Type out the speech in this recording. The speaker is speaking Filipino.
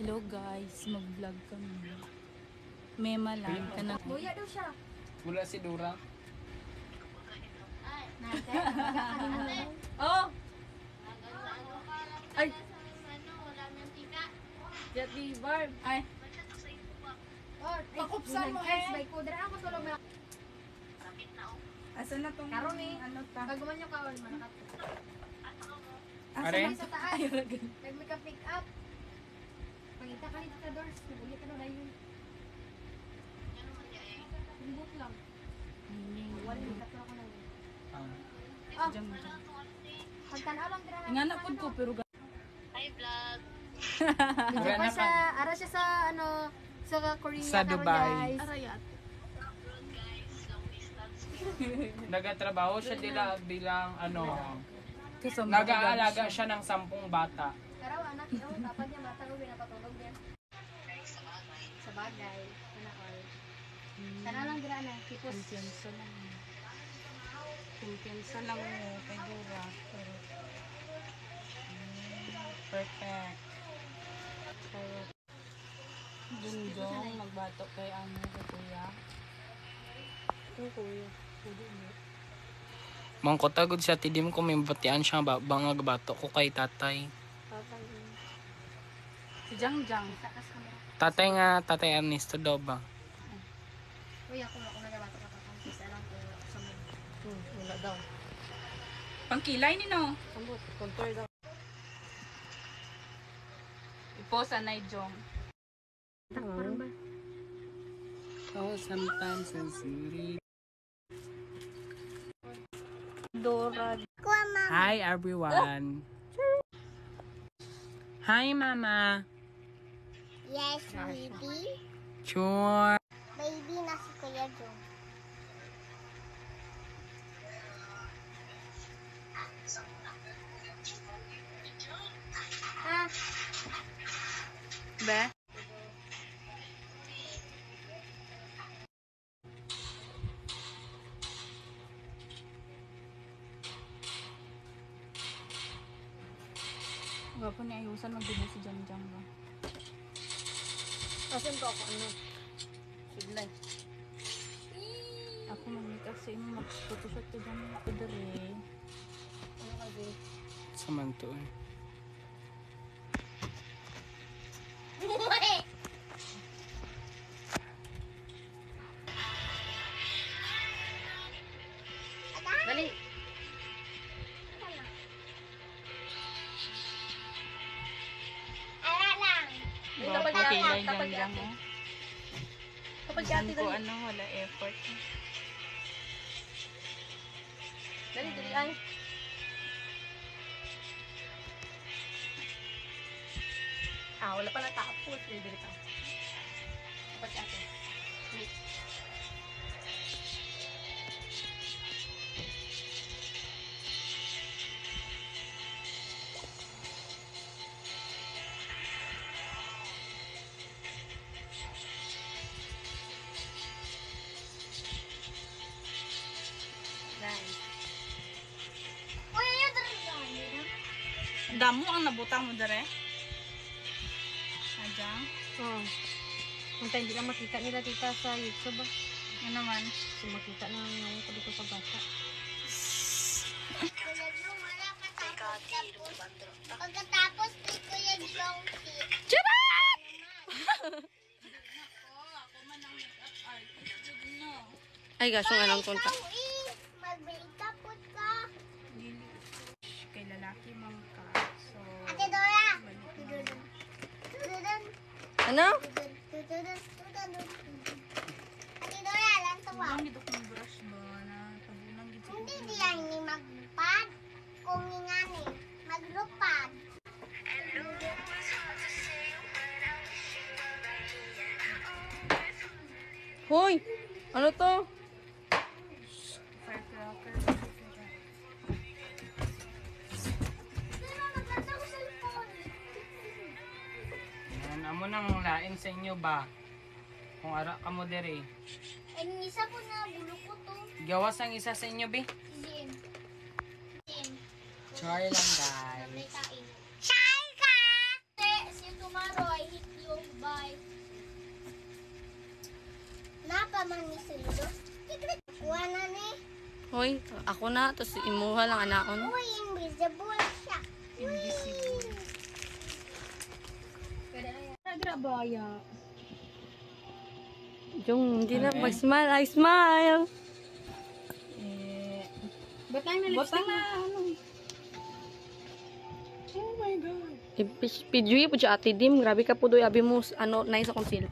Hello guys, mag-vlog kami. Mema lang. Buya daw siya. Mula si Dura. Oh! Ay! Jet di Barb. Ay! Oh, pakupsan mo eh. May kudra ako tulog na. Asa na tong Karon eh. ano ta? Kaguman yung kaon, manakat. Asa Are? na Sa taas. Nag-make pick up. Pangita ka nito ka doors. Nabuli ka na na yun. Libot lang. Wala yung tatlo ako na yun. Ah! Diyan mo. Pagtanaw lang dira. Ingana pod ko pero Hi, vlog. Diyan pa sa, ara siya sa ano, sa Korea. Sa karon, Dubai. guys. arayat. Abroad, guys. Long distance. Nagatrabaho siya bilang ano, Kasama nag-aalaga siya ng 10 bata. Pero anak niyo, dapat niya bata ko pinapatulog niya. Sa bagay. Anak all. Sana lang dira na. Tipos. Kumpiyansa lang. Kumpiyansa lang mo kay Dura. Pero perfect. Pero Junjong magbatok kay ano kay kuya. Ito kuya. Pwede mo. Mangkotagod siya tidim ko may batian siya bangag bato ko kay tatay. Si Jangjang. Takas Tatay kamera. tatay Ernesto daw ba? Uy, ako nagabato ka pa. Kasi alam ko sa mo. Wala daw. Pangkilay ni no. Sambot. Contour daw. Iposa na Jong. Parang ba? Oh, sometimes it's really... Dora. Hi everyone. Hi mama. Yes, baby. Sure. Baby na si Kuya Joe. Ah, Be? Gwapo ni ayusan magbibo si Jangjang ba? asan ko ako ano? Sidlay. Ako mag-make-up sa imo mag-photoshoot ko dyan ako dere. Ano kasi? Samanto eh. Dali. Ara lang. Gwapo kilay Jangjang oh. Kapag Saan ate ko dali. ano wala effort. Dali, dali ay. Ah, wala pa natapos. Dali ka. Kapag ate. Dali. Guys. Uy, yung dalawa. Damo ang nabutang mo dere. Ajang. Oh. Kung tayo hindi lang makita nila tita sa YouTube ba? Ano naman? So makita na ngayon ko dito sa bata. Kuya Joe, wala ka tapos. Pagkatapos ni Kuya Joe, Ay, gaso nga lang konta. mag-break-up po ka. Kay lalaki man ka. So, Ate Dora. Ano? Ate Dora, lang tawa. ang gito kong brush ba na tabunan gito. Hindi diyan ni magpad. Kung nga ni maglupad. Hoy! Ano to? Firecracker. Pero maganda ko sa lipon. Yan, amo nang lain sa inyo ba? Kung ara ka mo dere. Eh, isa po na bulok ko to. Gawas ang isa sa inyo be. Jim. Jim. Try lang guys. May kain. Shy ka! Si Tumaroy, Bye. Napa man ni Sildo? Kuha na ni. Hoy, ako na. Tapos imuha lang anaon. Uy, invisible siya. Pwede na yan. Nagrabaya. Jung, hindi na mag-smile. I smile. Ba't tayo na lipstick na? Pidyo po siya ate Dim. Grabe ka po doy. Abi mo, ano, na sa konsil.